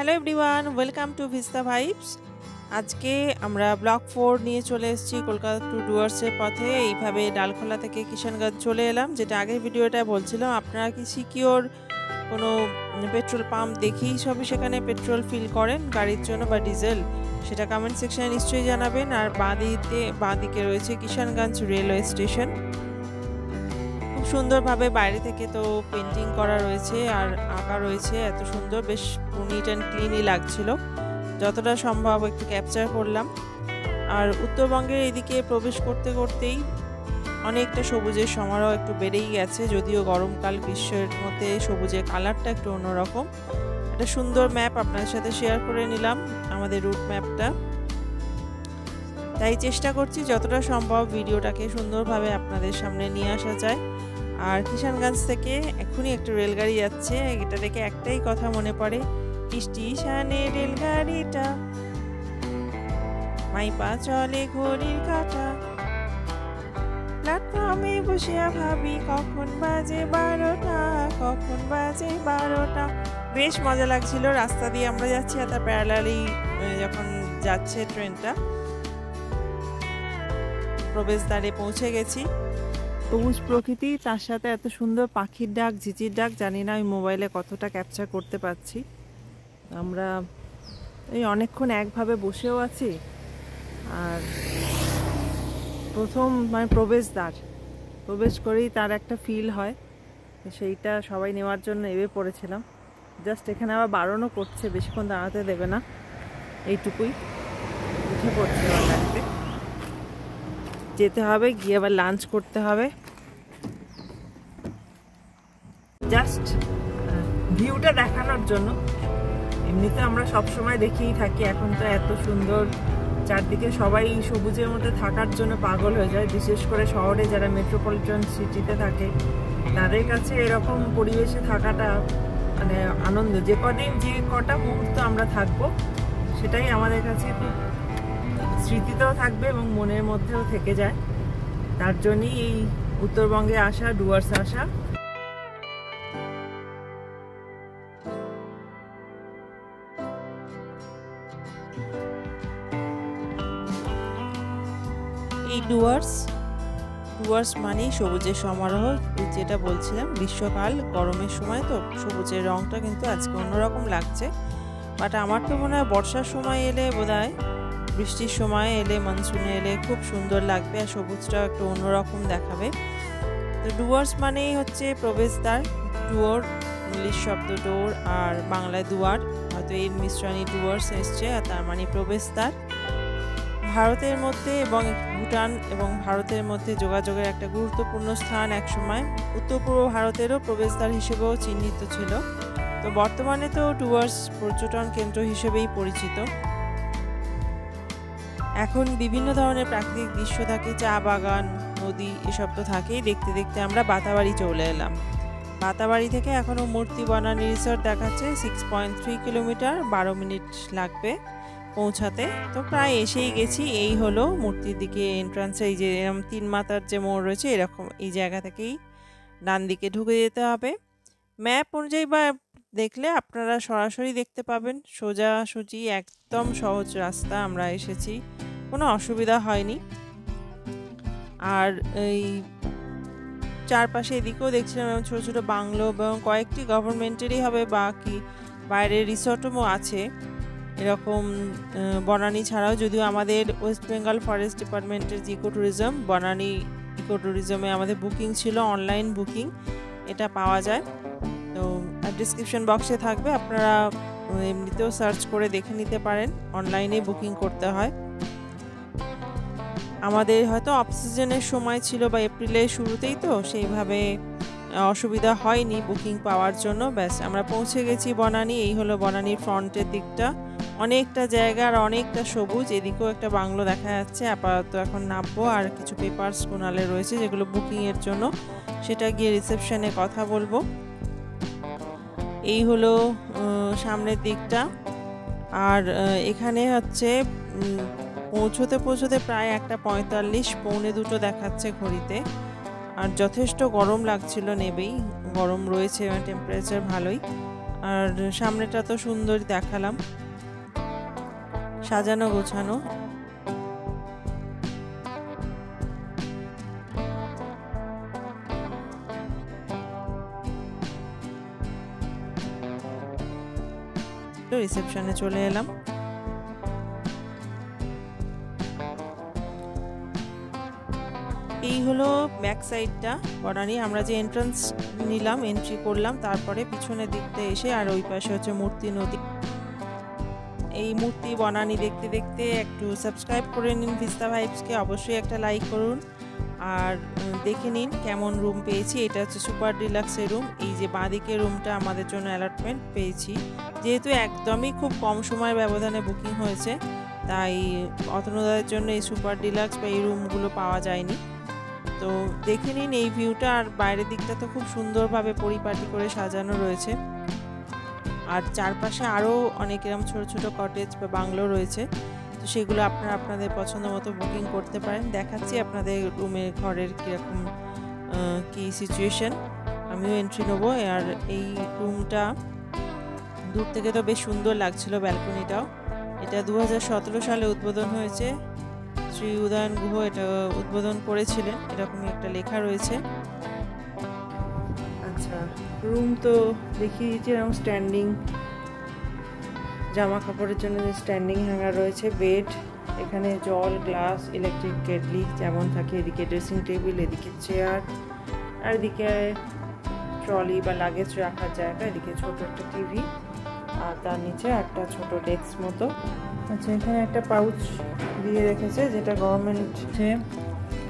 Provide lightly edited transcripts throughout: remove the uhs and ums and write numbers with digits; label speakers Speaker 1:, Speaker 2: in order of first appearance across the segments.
Speaker 1: Hello everyone, welcome to vista vibes. আজকে আমরা block 4 নিয়ে চলে এসেছি কলকাতা টু ডুয়ার্সের পথে। এইভাবে ডালখোলা থেকে কিষানগঞ্জ চলে এলাম। যেটা আগের ভিডিওটা বলছিলাম, আপনারা কি সিকিওর কোনো পেট্রোল পাম্প দেখেই সবই সেখানে পেট্রোল ফিল করেন গাড়ির জন্য বা ডিজেল, সেটা কমেন্ট সেকশনে নিশ্চয়ই জানাবেন। আর বাঁদিকে রয়েছে কিষানগঞ্জ রেলওয়ে স্টেশন। খুব সুন্দরভাবে বাইরে থেকে তো পেন্টিং করা রয়েছে আর আঁকা রয়েছে, এত সুন্দর, বেশ নিট অ্যান্ড ক্লিনই লাগছিল। যতটা সম্ভব একটু ক্যাপচার করলাম। আর উত্তরবঙ্গের এদিকে প্রবেশ করতে করতেই অনেকটা সবুজের সমারোহ একটু বেড়েই গেছে, যদিও গরমকাল, গ্রীষ্মের মধ্যে সবুজের কালারটা একটু অন্যরকম। একটা সুন্দর ম্যাপ আপনাদের সাথে শেয়ার করে নিলাম, আমাদের রুট ম্যাপটা। তাই চেষ্টা করছি যতটা সম্ভব ভিডিওটাকে সুন্দরভাবে আপনাদের সামনে নিয়ে আসা যায়। আর কিষানগঞ্জ থেকে এখনই একটা রেলগাড়ি যাচ্ছে, এটা দেখে একটাই কথা মনে পড়ে, স্টেশনে রেলগাড়িটা, মাইপা চলে ঘড়ির কাঁটা, প্ল্যাটফর্মে বসিয়া ভাবি কখন বাজে 12টা, কখন বাজে 12টা। বেশ মজা লাগছিল। রাস্তা দিয়ে আমরা যাচ্ছি আর তার প্যারালালি যখন যাচ্ছে ট্রেনটা, প্রবেশদ্বারে পৌঁছে গেছি। সবুজ প্রকৃতি, তার সাথে এত সুন্দর পাখির ডাক, ঝিঁচির ডাক, জানি না আমি মোবাইলে কতটা ক্যাপচার করতে পারছি। আমরা এই অনেকক্ষণ একভাবে বসেও আছি। আর প্রথম প্রবেশ করেই তার একটা ফিল হয়, সেইটা সবাই নেওয়ার জন্য এবে পড়েছিলাম। জাস্ট এখানে আবার বারণও করছে, বেশিক্ষণ দাঁড়াতে দেবে না, এইটুকুই। উঠে পড়ছে আমার গাড়িতে, যেতে হবে, গিয়ে আবার লাঞ্চ করতে হবে। জাস্ট ভিউটা দেখানোর জন্য। এমনিতে আমরা সবসময় দেখেই থাকি, এখন তো এত সুন্দর চারদিকে, সবাই সবুজের মধ্যে থাকার জন্য পাগল হয়ে যায়। বিশেষ করে শহরে যারা মেট্রোপলিটন সিটিতে থাকে, তাদের কাছে এরকম পরিবেশে থাকাটা মানে আনন্দ। যে কটা মুহূর্ত আমরা থাকবো, সেটাই আমাদের কাছে খুব স্মৃতিতেও থাকবে এবং মনের মধ্যেও থেকে যায়। তার জন্যই এই উত্তরবঙ্গে আসা, ডুয়ার্স আসা। এই ডুয়ার্স মানেই সবুজের সমারোহ। যেটা বলছিলাম, গ্রীষ্মকাল, গরমের সময় তো সবুজের রংটা কিন্তু আজকে অন্যরকম লাগছে। বাট আমার তো মনে হয় বর্ষার সময় এলে, বোধহয় বৃষ্টির সময় এলে, মনসুনে এলে খুব সুন্দর লাগবে আর সবুজটা একটু অন্যরকম দেখাবে। তো ডুয়ার্স মানেই হচ্ছে প্রবেশদ্বার। ডুয়োর ইংলিশ শব্দ ডোর, আর বাংলায় দুয়ার, হয়তো এর মিশ্রণই ডুয়ার্স এসছে, আর তার মানে প্রবেশদ্বার। ভারতের মধ্যে এবং ভুটান এবং ভারতের মধ্যে যোগাযোগের একটা গুরুত্বপূর্ণ স্থান একসময়, উত্তর পূর্ব ভারতেরও প্রবেশদ্বার হিসেবেও চিহ্নিত ছিল। তো বর্তমানে তো ডুয়ার্স পর্যটন কেন্দ্র হিসেবেই পরিচিত। এখন বিভিন্ন ধরনের প্রাকৃতিক দৃশ্য থাকে, চা বাগান, নদী, এসব তো থাকেই। দেখতে দেখতে আমরা বাতাবাড়ি চলে এলাম। বাতাবাড়ি থেকে এখনও মূর্তি বনানী রিসর্ট দেখাচ্ছে, 6.3 কিলোমিটার, 12 মিনিট লাগবে পৌঁছাতে। তো প্রায় এসেই গেছি। এই হলো মূর্তির দিকে এন্ট্রান্সে, এই যে এরকম 3 মাথার যে মোড় রয়েছে, এরকম এই জায়গা থেকেই ডান দিকে ঢুকে যেতে হবে। ম্যাপ অনুযায়ী বা দেখলে আপনারা সরাসরি দেখতে পাবেন, সোজাসুজি একদম সহজ রাস্তা। আমরা এসেছি, কোনো অসুবিধা হয়নি। আর এই চারপাশে এদিকেও দেখছিলাম এবং ছোটো ছোটো বাংলো এবং কয়েকটি গভর্নমেন্টেরই হবে, বাকি বাইরের রিসর্টও আছে এরকম বনানী ছাড়াও। যদিও আমাদের ওয়েস্ট বেঙ্গল ফরেস্ট ডিপার্টমেন্টের যে ইকো ট্যুরিজম, বনানী ইকো ট্যুরিজমে আমাদের বুকিং ছিল, অনলাইন বুকিং, এটা পাওয়া যায়। তো ডিসক্রিপশন বক্সে থাকবে, আপনারা এমনিতেও সার্চ করে দেখে নিতে পারেন, অনলাইনে বুকিং করতে হয়। আমাদের হয়তো অফ সিজনের সময় ছিল বা এপ্রিলের শুরুতেই, তো সেইভাবে অসুবিধা হয়নি বুকিং পাওয়ার জন্য। ব্যাস আমরা পৌঁছে গেছি বনানী। এই হলো বনানীর ফ্রন্টের দিকটা, অনেকটা জায়গা আর অনেকটা সবুজ। এদিকেও একটা বাংলো দেখা যাচ্ছে। আপাতত এখন নামবো, আর কিছু পেপারস কোনালে রয়েছে যেগুলো বুকিংয়ের জন্য, সেটা গিয়ে রিসেপশনে কথা বলবো। এই হলো সামনের দিকটা। আর এখানে হচ্ছে পৌঁছতে প্রায় 1:45, 1:45 দেখাচ্ছে ঘড়িতে। আর যথেষ্ট গরম লাগছিল, নেবেই গরম রয়েছে, টেম্পারেচার ভালোই। আর সামনেটা তো সুন্দর দেখালাম, সাজানো গোছানো। রিসেপশনে চলে এলাম। এই হলো ব্যাক সাইডটা বনানী। আমরা যে এন্ট্রান্স নিলাম, এন্ট্রি করলাম, তারপরে পিছনের দিকটা এসে আর ওই পাশে হচ্ছে মূর্তি নদী। এই মূর্তি বনানী দেখতে দেখতে একটু সাবস্ক্রাইব করে নিন ভিস্তা ভাইবসকে, অবশ্যই একটা লাইক করুন আর দেখে নিন কেমন রুম পেয়েছি। এটা হচ্ছে সুপার ডিলাক্সের রুম। এই যে বাঁদিকে রুমটা আমাদের জন্য অ্যালটমেন্ট পেয়েছি, যেহেতু একদমই খুব কম সময়ের ব্যবধানে বুকিং হয়েছে, তাই অতনুদাদের জন্য এই সুপার ডিলাক্স বা এই রুমগুলো পাওয়া যায়নি। তো দেখে নিন এই ভিউটা। আর বাইরের দিকটা তো খুব সুন্দরভাবে পরিপাটি করে সাজানো রয়েছে, আর চারপাশে আরও অনেক এরকম ছোটো ছোটো কটেজ বা বাংলো রয়েছে। তো সেগুলো আপনারা আপনাদের পছন্দ মতো বুকিং করতে পারেন। দেখাচ্ছি আপনাদের রুমের ঘরের কীরকম কী সিচুয়েশান। আমিও এন্ট্রি নেবো। আর এই রুমটা দূর থেকে তো বেশ সুন্দর লাগছিল, ব্যালকনিটাও। এটা 2017 সালে উদ্বোধন হয়েছে। শ্রী উদয়ন গুহ এটা উদ্বোধন করেছিলেন, এরকমই একটা লেখা রয়েছে। আচ্ছা, রুম তো দেখিয়ে দিচ্ছি। এরকম স্ট্যান্ডিং জামা কাপড়ের জন্য স্ট্যান্ডিং হ্যাঙ্গার রয়েছে, বেড, এখানে জল, গ্লাস, ইলেকট্রিক কেটলি যেমন থাকে, এদিকে ড্রেসিং টেবিল, এদিকে চেয়ার, আর এদিকে ট্রলি বা লাগেজ রাখার জায়গা, এদিকে ছোট একটা টিভি, আর তার নিচে একটা ছোট ডেস্ক মতো। আচ্ছা, এখানে একটা পাউচ দিয়ে রেখেছে, যেটা গভর্নমেন্টে।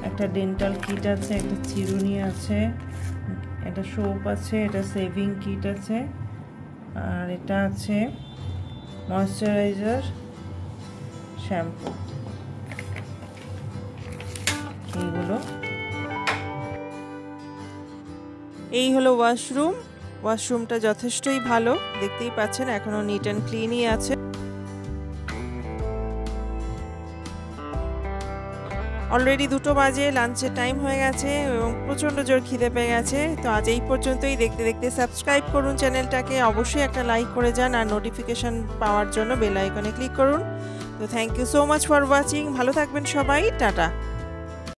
Speaker 1: একটা ডেন্টাল কিট আছে, একটা চিরুনি আছে, একটা সোপ আছে, এটা সেভিং কিট আছে, আর এটা আছে ময়শ্চারাইজার, শ্যাম্পু। এইগুলো। এই হলো ওয়াশরুম। ওয়াশরুমটা যথেষ্টই ভালো, দেখতেই পাচ্ছেন এখনো নিট অ্যান্ড ক্লিনই আছে। অলরেডি 2টো বাজে, লাঞ্চের টাইম হয়ে গেছে এবং প্রচণ্ড জোর খিদে পেয়ে গেছে। তো আজ এই পর্যন্তই। দেখতে দেখতে সাবস্ক্রাইব করুন চ্যানেলটাকে, অবশ্যই একটা লাইক করে যান, আর নোটিফিকেশান পাওয়ার জন্য বেল আইকনে ক্লিক করুন। তো thank you so much for watching. ভালো থাকবেন সবাই, টাটা।